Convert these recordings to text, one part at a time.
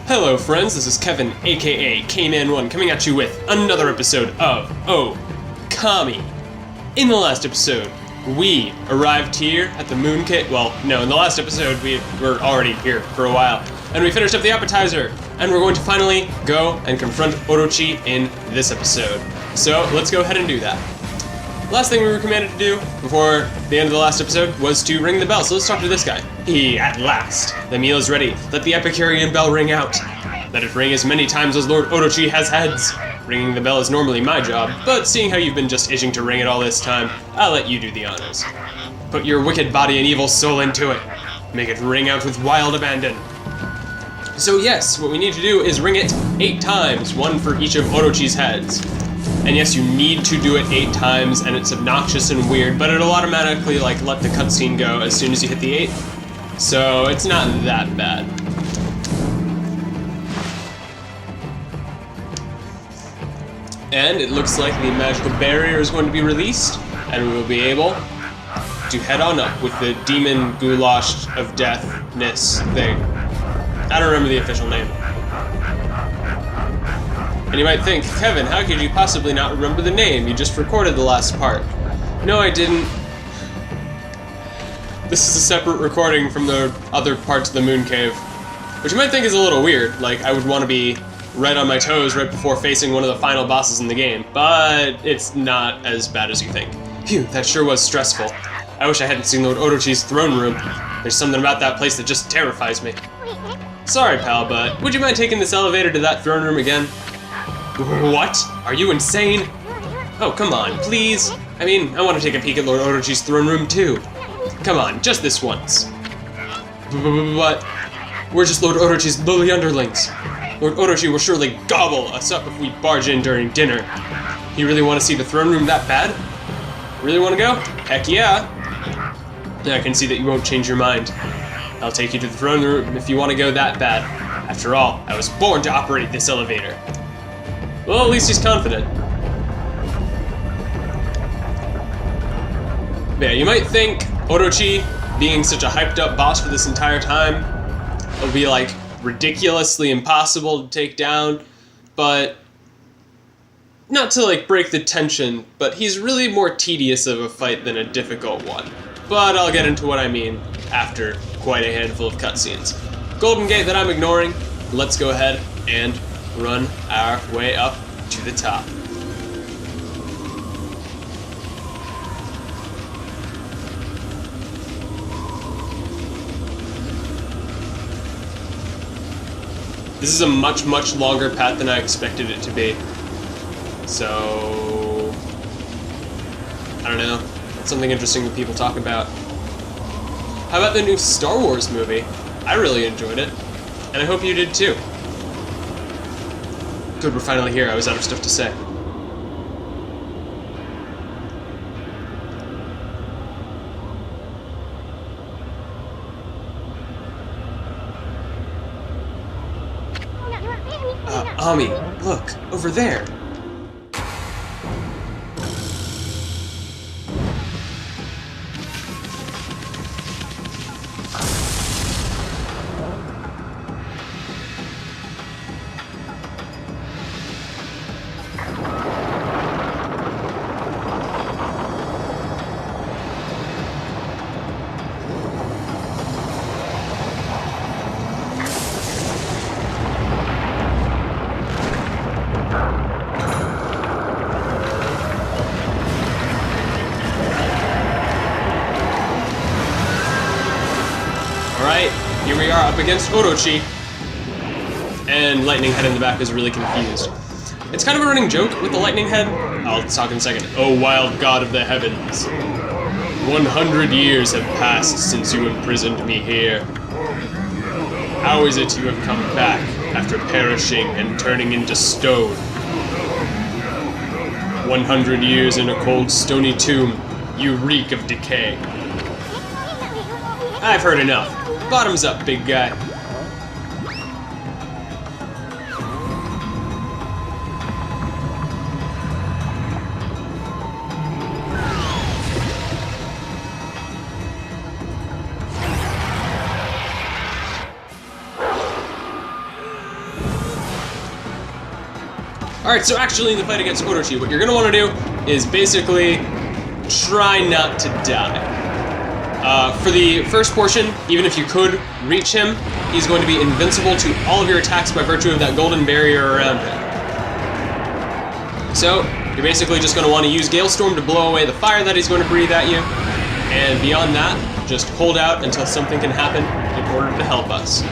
Hello friends, this is Kevin, aka K-Man1, coming at you with another episode of Okami. In the last episode, we arrived here at the Moon Cave. Well, no, in the last episode we were already here for a while, and we finished up the appetizer, and we're going to finally go and confront Orochi in this episode. So let's go ahead and do that. Last thing we were commanded to do before the end of the last episode was to ring the bell, so let's talk to this guy. At last. The meal is ready. Let the Epicurean bell ring out. Let it ring as many times as Lord Orochi has heads. Ringing the bell is normally my job, but seeing how you've been just itching to ring it all this time, I'll let you do the honors. Put your wicked body and evil soul into it. Make it ring out with wild abandon. So yes, what we need to do is ring it 8 times, one for each of Orochi's heads. And yes, you need to do it 8 times, and it's obnoxious and weird, but it'll automatically let the cutscene go as soon as you hit the 8th. So it's not that bad. And it looks like the magical barrier is going to be released, and we will be able to head on up with the demon goulash of deathness thing. I don't remember the official name. And you might think, Kevin, how could you possibly not remember the name? You just recorded the last part. No, I didn't. This is a separate recording from the other parts of the Moon Cave, which you might think is a little weird. Like, I would want to be right on my toes right before facing one of the final bosses in the game, but it's not as bad as you think. Phew, that sure was stressful. I wish I hadn't seen Lord Orochi's throne room. There's something about that place that just terrifies me. Sorry, pal, but would you mind taking this elevator to that throne room again? What? Are you insane? Oh, come on, please. I mean, I want to take a peek at Lord Orochi's throne room too. Come on, just this once. But we're just Lord Orochi's lowly underlings. Lord Orochi will surely gobble us up if we barge in during dinner. You really want to see the throne room that bad? Really want to go? Heck yeah. I can see that you won't change your mind. I'll take you to the throne room if you want to go that bad. After all, I was born to operate this elevator. Well, at least he's confident. But yeah, you might think Orochi, being such a hyped up boss for this entire time, will be like ridiculously impossible to take down, but not to break the tension, but he's really more tedious of a fight than a difficult one. But I'll get into what I mean after quite a handful of cutscenes. Golden Gate that I'm ignoring, let's go ahead and run our way up to the top. This is a much, much longer path than I expected it to be. So, I don't know. It's something interesting that people talk about. How about the new Star Wars movie? I really enjoyed it, and I hope you did too. Good, we're finally here. I was out of stuff to say. Ami, look, over there. Alright, here we are up against Orochi. And Lightning Head in the back is really confused. It's kind of a running joke with the Lightning Head. I'll talk in a second. Oh, wild god of the heavens. 100 years have passed since you imprisoned me here. How is it you have come back after perishing and turning into stone? 100 years in a cold, stony tomb. You reek of decay. I've heard enough. Bottoms up, big guy. Alright, so actually in the fight against Orochi, what you're going to want to do is basically try not to die. For the first portion, even if you could reach him, he's going to be invincible to all of your attacks by virtue of that golden barrier around him. So, you're basically just going to want to use Gale Storm to blow away the fire that he's going to breathe at you, and beyond that, just hold out until something can happen in order to help us.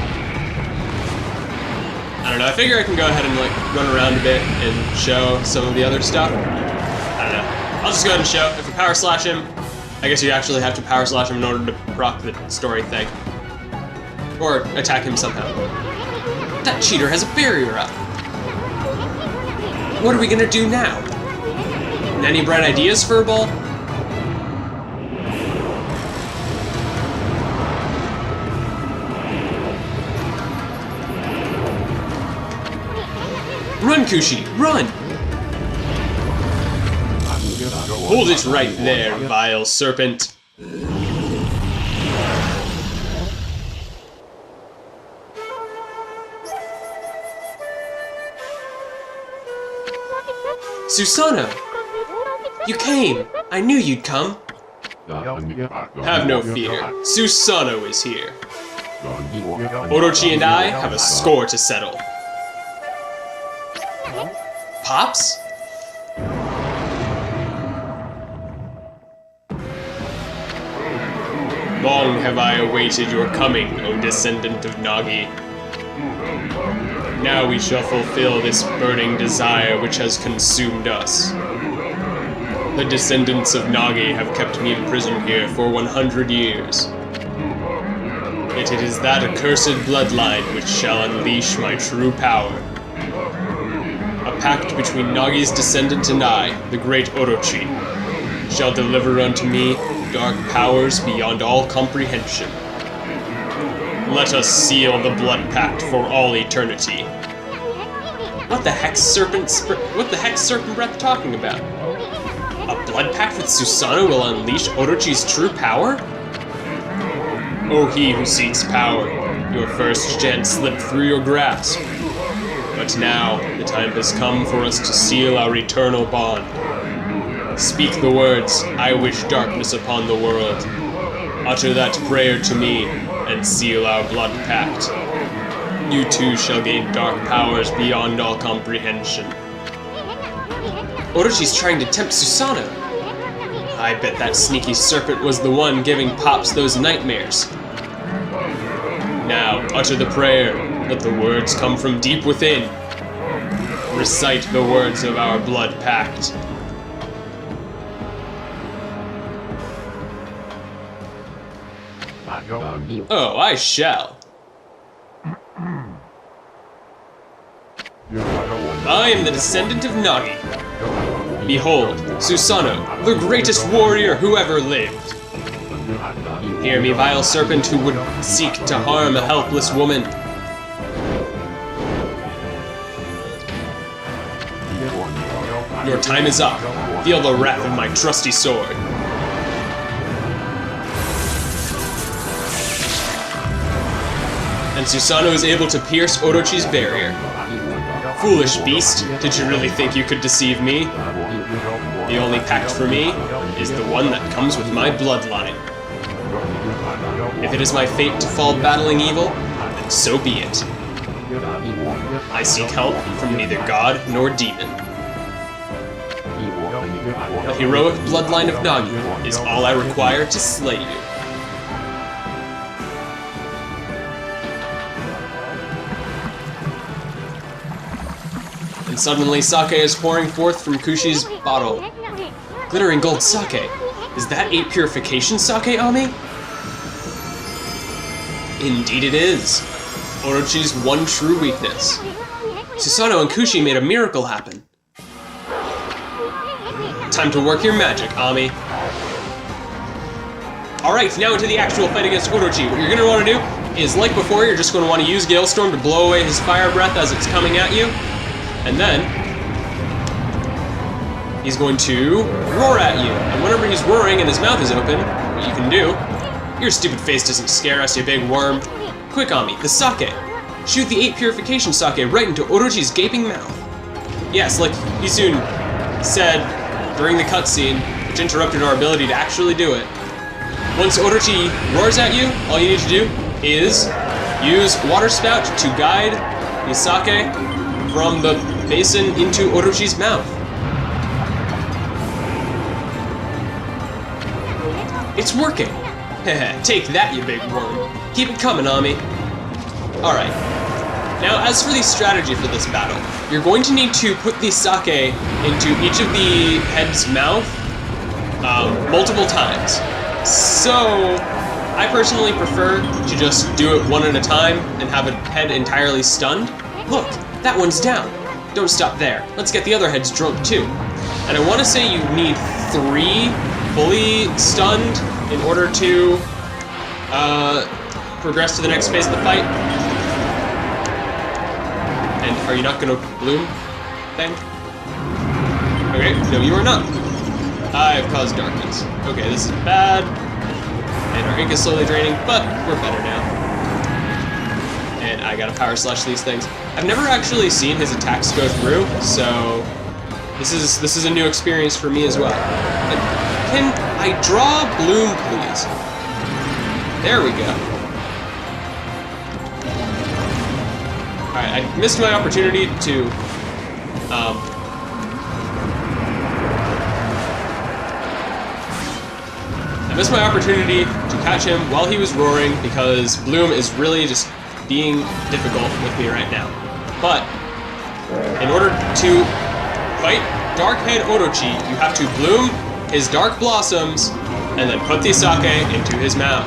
I don't know, I figure I can go ahead and like run around a bit and show some of the other stuff. I don't know. I'll just go ahead and show. If you power slash him, I guess you actually have to power slash him in order to proc the story thing. Or attack him somehow. That cheater has a barrier up. What are we gonna do now? Any bright ideas, Furball? Run, Kushi, run! Hold it right there, vile serpent. Susanoo! You came! I knew you'd come! Have no fear, Susanoo is here. Orochi and I have a score to settle. Pops? Long have I awaited your coming, O descendant of Nagi. Now we shall fulfill this burning desire which has consumed us. The descendants of Nagi have kept me imprisoned here for 100 years. Yet it is that accursed bloodline which shall unleash my true power. A pact between Nagi's descendant and I, the great Orochi, shall deliver unto me dark powers beyond all comprehension. Let us seal the blood pact for all eternity. What the heck's Serpent Breath talking about? A blood pact with Susanoo will unleash Orochi's true power? O he who seeks power, your first chance slipped through your grasp. But now, the time has come for us to seal our eternal bond. Speak the words, I wish darkness upon the world. Utter that prayer to me, and seal our blood pact. You too shall gain dark powers beyond all comprehension. Orochi's trying to tempt Susanoo. I bet that sneaky serpent was the one giving Pops those nightmares. Now, utter the prayer. Let the words come from deep within. Recite the words of our blood pact. Oh, I shall. I am the descendant of Nagi. Behold, Susanoo, the greatest warrior who ever lived. Hear me, vile serpent who would seek to harm a helpless woman. Your time is up. Feel the wrath of my trusty sword. And Susanoo is able to pierce Orochi's barrier. Foolish beast, did you really think you could deceive me? The only pact for me is the one that comes with my bloodline. If it is my fate to fall battling evil, then so be it. I seek help from neither god nor demon. The heroic bloodline of Nagi is all I require to slay you. And suddenly sake is pouring forth from Kushi's bottle. Glittering gold sake. Is that 8 purification sake, Ami? Indeed it is. Orochi's one true weakness. Susanoo and Kushi made a miracle happen. Time to work your magic, Ami. Alright, now into the actual fight against Orochi. What you're going to want to do is, like before, you're just going to want to use Gale Storm to blow away his fire breath as it's coming at you. And then, he's going to roar at you. And whenever he's roaring and his mouth is open, what you can do, your stupid face doesn't scare us, you big worm. Quick, Ami, the sake. Shoot the 8 purification sake right into Orochi's gaping mouth. Yes, like Isun said during the cutscene, which interrupted our ability to actually do it. Once Orochi roars at you, all you need to do is use Water Spout to guide the sake from the basin into Orochi's mouth. It's working! Take that, you big worm. Keep it coming, Ami. Alright. Now, as for the strategy for this battle, you're going to need to put the sake into each of the head's mouth multiple times. So, I personally prefer to just do it one at a time and have a head entirely stunned. Look, that one's down. Don't stop there. Let's get the other heads drunk too. And I want to say you need 3 fully stunned in order to progress to the next phase of the fight. And are you not gonna bloom thing? Okay, no you are not. I have caused darkness. Okay, this is bad. And our ink is slowly draining, but we're better now. And I gotta power slash these things. I've never actually seen his attacks go through, so this is a new experience for me as well. Can I draw bloom, please? There we go. Alright, I missed my opportunity to catch him while he was roaring because Bloom is really just being difficult with me right now. But in order to fight Darkhead Orochi, you have to bloom his dark blossoms and then put the sake into his mouth.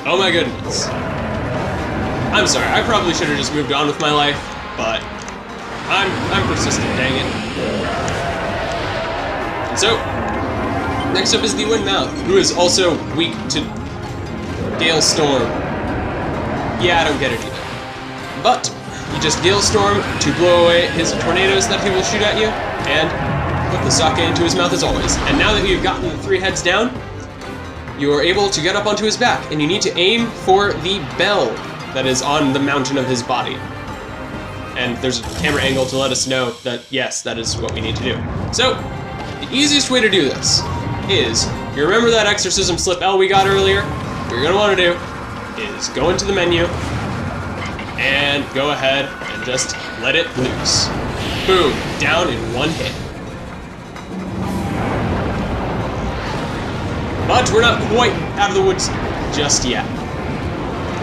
Oh my goodness. I'm sorry, I probably should have just moved on with my life, but I'm persistent, dang it. And so, next up is the Windmouth, who is also weak to Gale Storm. Yeah, I don't get it either. But you just Gale Storm to blow away his tornadoes that he will shoot at you, and put the sake into his mouth as always. And now that you've gotten the 3 heads down, you are able to get up onto his back, and you need to aim for the bell that is on the mountain of his body. And there's a camera angle to let us know that, yes, that is what we need to do. So, the easiest way to do this is, you remember that exorcism slip L we got earlier? What you're gonna wanna do is go into the menu, and go ahead and just let it loose. Boom, down in 1 hit. But we're not quite out of the woods just yet.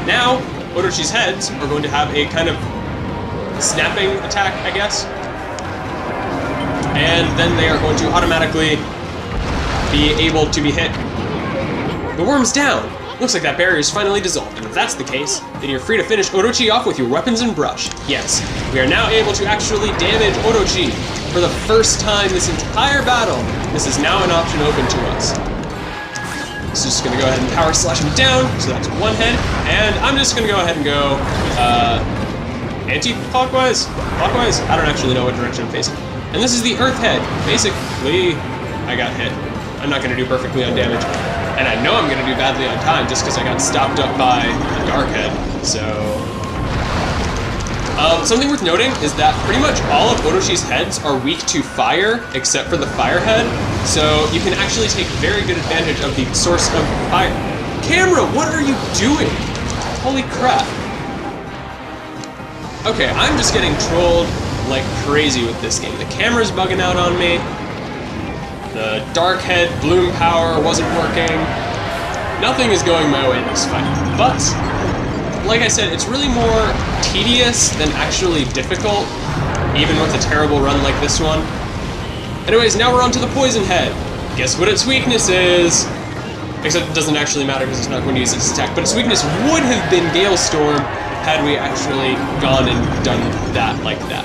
Now, Orochi's heads are going to have a kind of snapping attack, I guess. And then they are going to automatically be able to be hit. The worm's down! Looks like that barrier is finally dissolved, and if that's the case, then you're free to finish Orochi off with your weapons and brush. Yes, we are now able to actually damage Orochi for the first time this entire battle. This is now an option open to us. So just gonna go ahead and power slash him down, so that's 1 head, and I'm just gonna go ahead and go, anti-clockwise? Clockwise? I don't actually know what direction I'm facing. And this is the Earth head. Basically, I got hit. I'm not gonna do perfectly on damage, and I know I'm gonna do badly on time just because I got stopped up by the Dark head, so... something worth noting is that pretty much all of Oroshi's heads are weak to fire, except for the fire head, so you can actually take very good advantage of the source of fire. Camera, what are you doing? Holy crap. Okay, I'm just getting trolled like crazy with this game. The camera's bugging out on me. The Dark Head Bloom power wasn't working. Nothing is going my way in this fight, but like I said, it's really more tedious than actually difficult, even with a terrible run like this one. Anyways, now we're on to the Poison Head. Guess what its weakness is? Except it doesn't actually matter because it's not going to use its attack, but its weakness would have been Gale Storm had we actually gone and done that like that.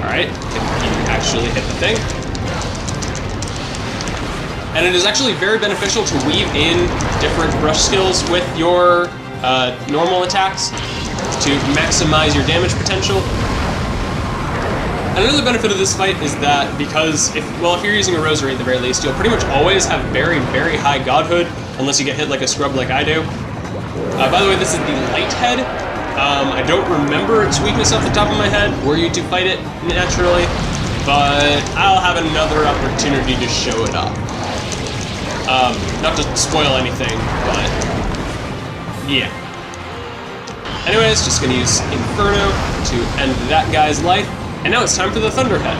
Alright, can you actually hit the thing? And it is actually very beneficial to weave in different brush skills with your normal attacks to maximize your damage potential. And another benefit of this fight is that because, if you're using a rosary at the very least, you'll pretty much always have very, very high godhood, unless you get hit like a scrub like I do. By the way, this is the light head, I don't remember its weakness off the top of my head, were you to fight it naturally, but I'll have another opportunity to show it off. Not to spoil anything, but yeah. Anyways, just gonna use Inferno to end that guy's life, and now it's time for the Thunderhead.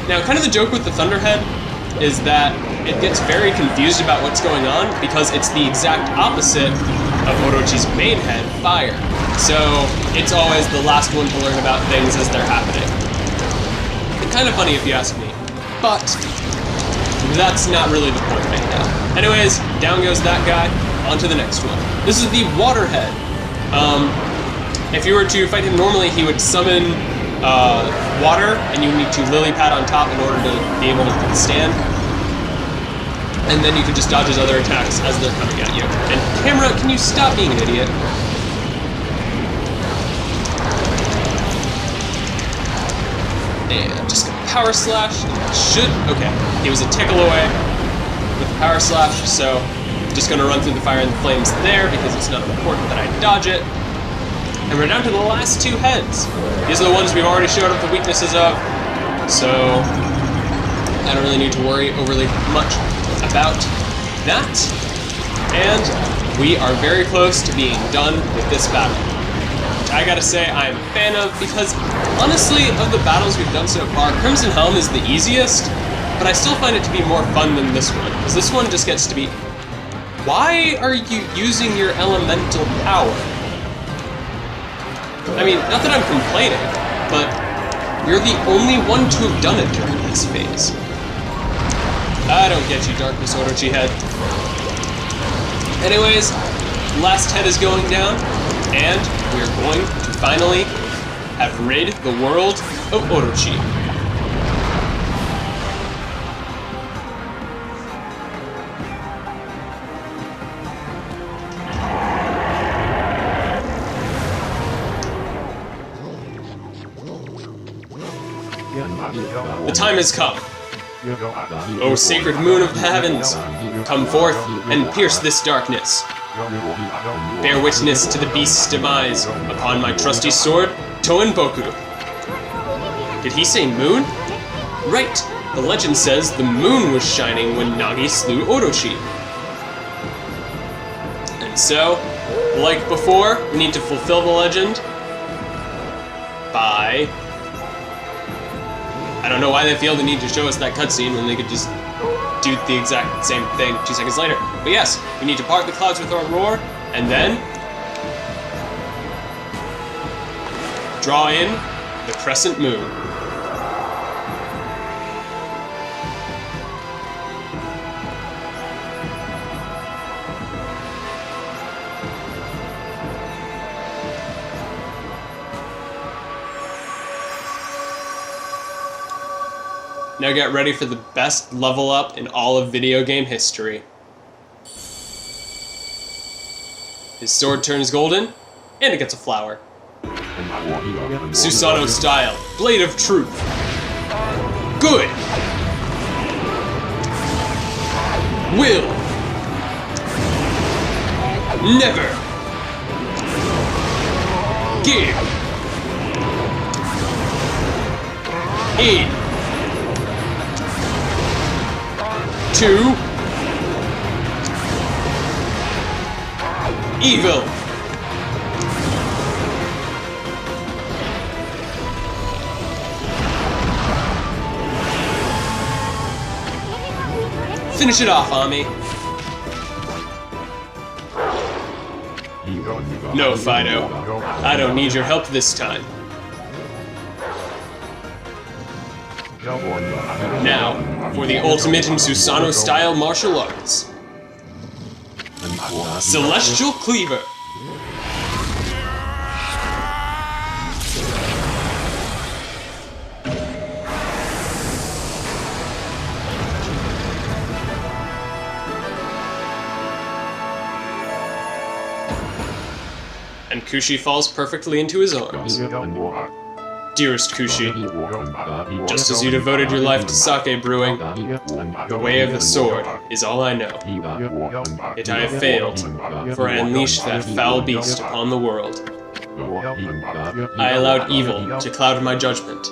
Now, kind of the joke with the Thunderhead is that it gets very confused about what's going on because it's the exact opposite of Orochi's main head, Fire. So it's always the last one to learn about things as they're happening. It's kind of funny if you ask me, but that's not really the point right now. Anyways, down goes that guy, on to the next one. This is the Waterhead. If you were to fight him normally, he would summon water, and you need to lily pad on top in order to be able to stand. And then you could just dodge his other attacks as they're coming at you. And camera, can you stop being an idiot? And just gonna Power Slash. Okay, he was a tickle away with the Power Slash, so I'm just gonna run through the fire and the flames there because it's not important that I dodge it. And we're down to the last two heads. These are the ones we've already showed up the weaknesses of, so I don't really need to worry overly much about that. And we are very close to being done with this battle. I gotta say I am a fan of, because honestly, of the battles we've done so far, Crimson Helm is the easiest, but I still find it to be more fun than this one, because this one just gets to be... Why are you using your elemental power? I mean, not that I'm complaining, but you're the only one to have done it during this phase. I don't get you, Darkness Orochi head. Anyways, last head is going down, and we're going to finally have rid the world of Orochi. The time has come. O sacred moon of the heavens, come forth and pierce this darkness. Bear witness to the beast's demise upon my trusty sword, Toenboku. Did he say moon? Right, the legend says the moon was shining when Nagi slew Orochi. And so, like before, we need to fulfill the legend by... I don't know why they feel the need to show us that cutscene when they could just do the exact same thing 2 seconds later. But yes, we need to part the clouds with our roar, and then draw in the crescent moon. Now get ready for the best level up in all of video game history. His sword turns golden, and it gets a flower. Susanoo style, Blade of Truth. Good! Will. Never. Give. In. 2. Evil. Finish it off, Ami. No, Fido. I don't need your help this time. Now, for the ultimate in Susanoo-style martial arts. Celestial Cleaver. And Kushi falls perfectly into his arms. Dearest Kushi, just as you devoted your life to sake brewing, the way of the sword is all I know. Yet I have failed, for I unleashed that foul beast upon the world. I allowed evil to cloud my judgment.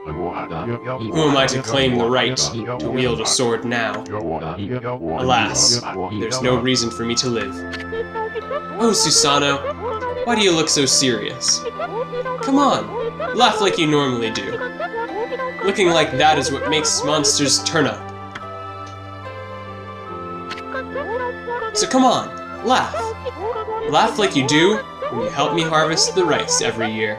Who am I to claim the right to wield a sword now? Alas, there's no reason for me to live. Oh, Susanoo, why do you look so serious? Come on, laugh like you normally do. Looking like that is what makes monsters turn up. So come on, laugh. Laugh like you do when you help me harvest the rice every year.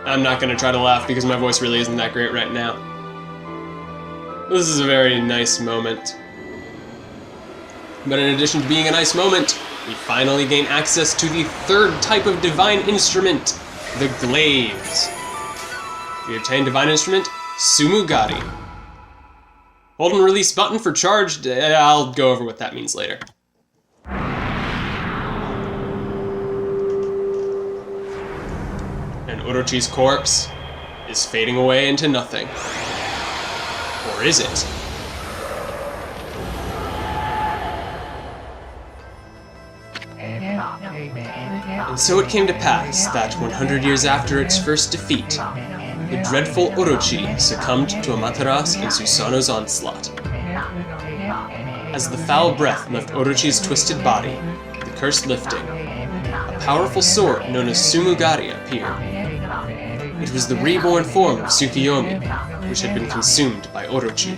I'm not gonna try to laugh because my voice really isn't that great right now. This is a very nice moment. But in addition to being a nice moment, we finally gain access to the third type of divine instrument, the glaives. We obtain divine instrument, Sumugari. Hold and release button for charged. I'll go over what that means later. And Orochi's corpse is fading away into nothing. Or is it? And so it came to pass that 100 years after its first defeat, the dreadful Orochi succumbed to Amaterasu and Susanoo's onslaught. As the foul breath left Orochi's twisted body, the curse lifting, a powerful sword known as Sumugari appeared. It was the reborn form of Tsukiyomi, which had been consumed by Orochi.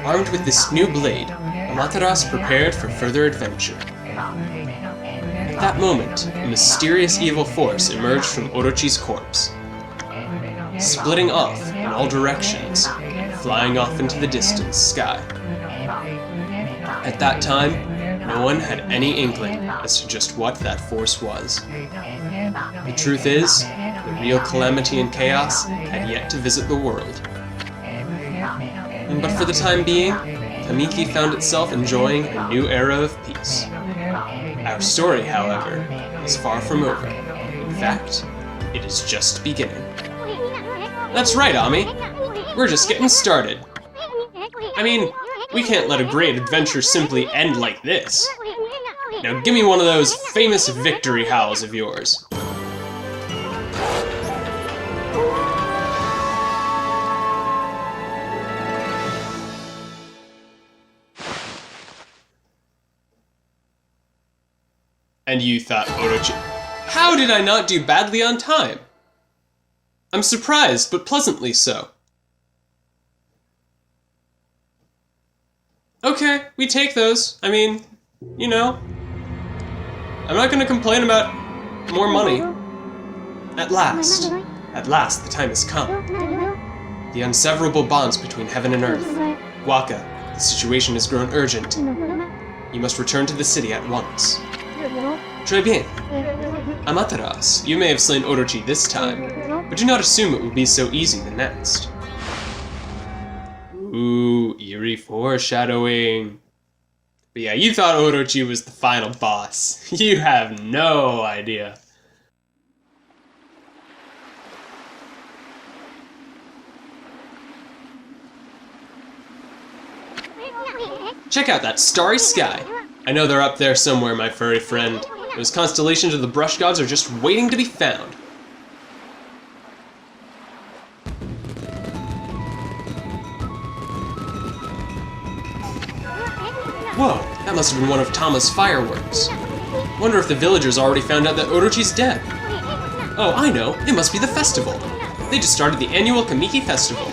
Armed with this new blade, Amaterasu prepared for further adventure. At that moment, a mysterious evil force emerged from Orochi's corpse, splitting off in all directions, flying off into the distant sky. At that time, no one had any inkling as to just what that force was. The truth is, the real calamity and chaos had yet to visit the world. But for the time being, Kamiki found itself enjoying a new era of peace. Our story, however, is far from over. In fact, it is just beginning. That's right, Ami. We're just getting started. I mean, we can't let a great adventure simply end like this. Now give me one of those famous victory howls of yours. And you thought Orochi... How did I not do badly on time? I'm surprised, but pleasantly so. Okay, we take those. I mean, you know. I'm not gonna complain about more money. At last the time has come. The inseverable bonds between heaven and earth. Waka, the situation has grown urgent. You must return to the city at once. Très bien. Amaterasu, you may have slain Orochi this time, but do not assume it will be so easy the next. Ooh, eerie foreshadowing. But yeah, you thought Orochi was the final boss. You have no idea. Check out that starry sky. I know they're up there somewhere, my furry friend. Those constellations of the brush gods are just waiting to be found. Whoa, that must have been one of Tama's fireworks. Wonder if the villagers already found out that Orochi's dead. Oh, I know, it must be the festival. They just started the annual Kamiki Festival.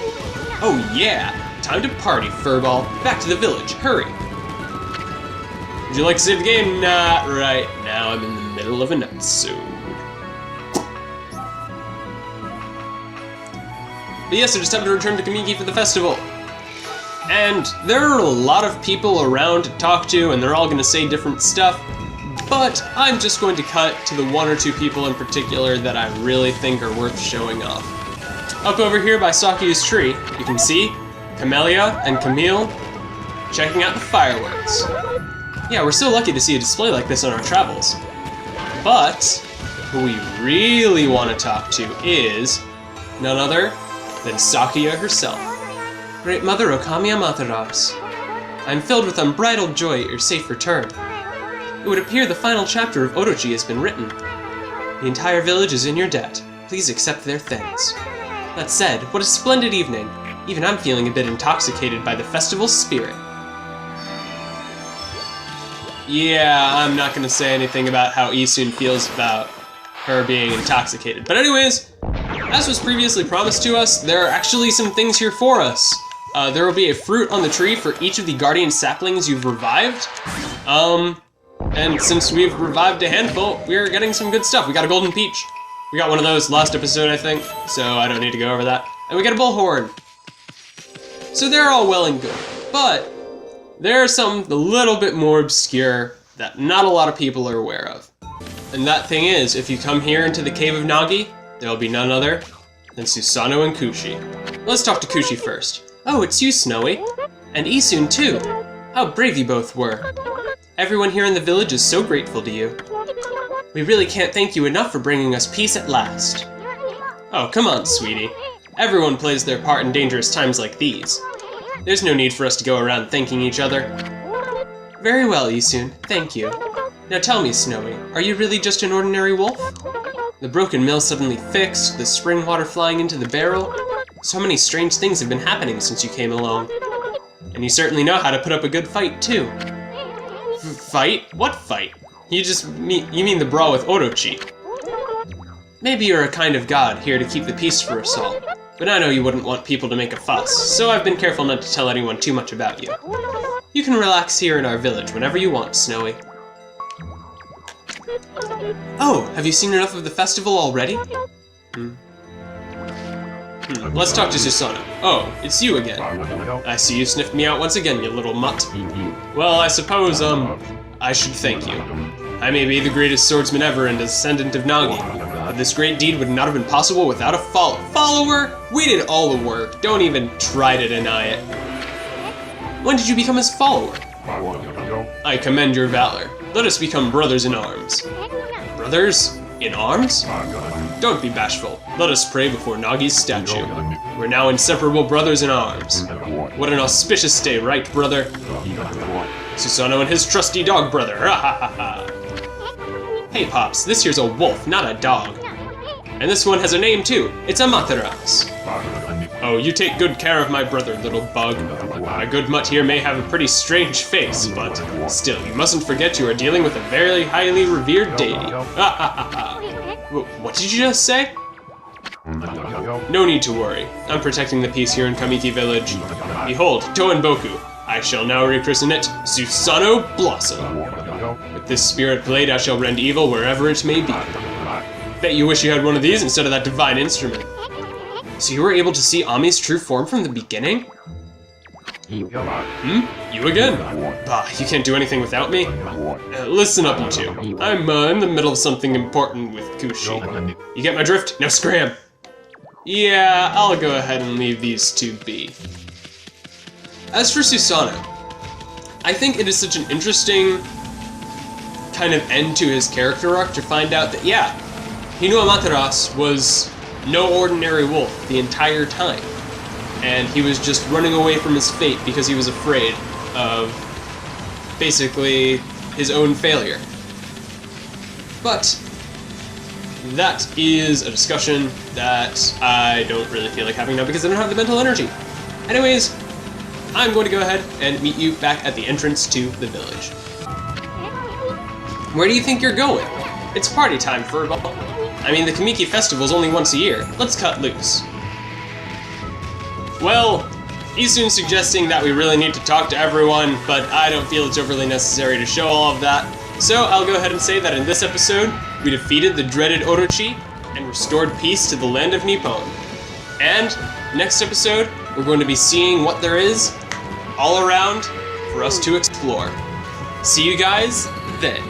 Oh yeah, time to party, furball. Back to the village, hurry. Would you like to save the game? Not right now, I'm in the middle of an episode. But yes, I just have to return to Kamiki for the festival. And there are a lot of people around to talk to, and they're all going to say different stuff, but I'm just going to cut to the one or two people in particular that I really think are worth showing off. Up over here by Sakyu's tree, you can see Camellia and Camille checking out the fireworks. Yeah, we're so lucky to see a display like this on our travels. But who we really want to talk to is none other than Sakuya herself. Great Mother Okami Amaterasu, I am filled with unbridled joy at your safe return. It would appear the final chapter of Orochi has been written. The entire village is in your debt. Please accept their thanks. That said, what a splendid evening. Even I'm feeling a bit intoxicated by the festival's spirit. Yeah, I'm not gonna say anything about how Isun feels about her being intoxicated. But anyways, as was previously promised to us, there are actually some things here for us. There will be a fruit on the tree for each of the guardian saplings you've revived. And since we've revived a handful, we're getting some good stuff. We got a golden peach. We got one of those last episode, I think, so I don't need to go over that. And we got a bullhorn. So they're all well and good, but there are some a little bit more obscure that not a lot of people are aware of. And that thing is, if you come here into the Cave of Nagi, there will be none other than Susanoo and Kushi. Let's talk to Kushi first. Oh, it's you, Snowy. And Isun, too. How brave you both were. Everyone here in the village is so grateful to you. We really can't thank you enough for bringing us peace at last. Oh, come on, sweetie. Everyone plays their part in dangerous times like these. There's no need for us to go around thanking each other. Very well, Isun. Thank you. Now tell me, Snowy, are you really just an ordinary wolf? The broken mill suddenly fixed, the spring water flying into the barrel. So many strange things have been happening since you came along. And you certainly know how to put up a good fight, too. Fight? What fight? You mean the brawl with Orochi. Maybe you're a kind of god here to keep the peace for us all. But I know you wouldn't want people to make a fuss, so I've been careful not to tell anyone too much about you. You can relax here in our village whenever you want, Snowy. Oh, have you seen enough of the festival already? Let's talk to Susanoo. Oh, it's you again. I see you sniffed me out once again, you little mutt. Well, I suppose, I should thank you. I may be the greatest swordsman ever and descendant of Nagi, but this great deed would not have been possible without a follower. We did all the work. Don't even try to deny it. When did you become his follower? I commend your valor. Let us become brothers in arms. Brothers in arms? Don't be bashful. Let us pray before Nagi's statue. We're now inseparable brothers in arms. What an auspicious day, right, brother? Susanoo and his trusty dog brother. Ha ha ha ha. Hey, Pops, this here's a wolf, not a dog. And this one has a name, too. It's Amaterasu. Oh, you take good care of my brother, little bug. My good mutt here may have a pretty strange face, but still, you mustn't forget you are dealing with a very highly revered deity. Ha ha ha ha. What did you just say? No need to worry. I'm protecting the peace here in Kamiki Village. Behold, Toenboku. I shall now rechristen it Susanoo Blossom. With this spirit blade, I shall rend evil wherever it may be. Bet you wish you had one of these instead of that divine instrument. So you were able to see Ami's true form from the beginning? You again? Bah, you can't do anything without me? Listen up, you two. I'm in the middle of something important with Kushi. You get my drift? Now scram! Yeah, I'll go ahead and leave these two be. As for Susanoo, I think it is such an interesting kind of end to his character arc to find out that, yeah, he knew Amaterasu was no ordinary wolf the entire time. And he was just running away from his fate because he was afraid of, basically, his own failure. But that is a discussion that I don't really feel like having now because I don't have the mental energy. Anyways, I'm going to go ahead and meet you back at the entrance to the village. Where do you think you're going? It's party time, Furball. I mean, the Kamiki Festival's only once a year. Let's cut loose. Well, Isun's suggesting that we really need to talk to everyone, but I don't feel it's overly necessary to show all of that. So I'll go ahead and say that in this episode, we defeated the dreaded Orochi and restored peace to the land of Nippon. And next episode, we're going to be seeing what there is all around for us to explore. See you guys then.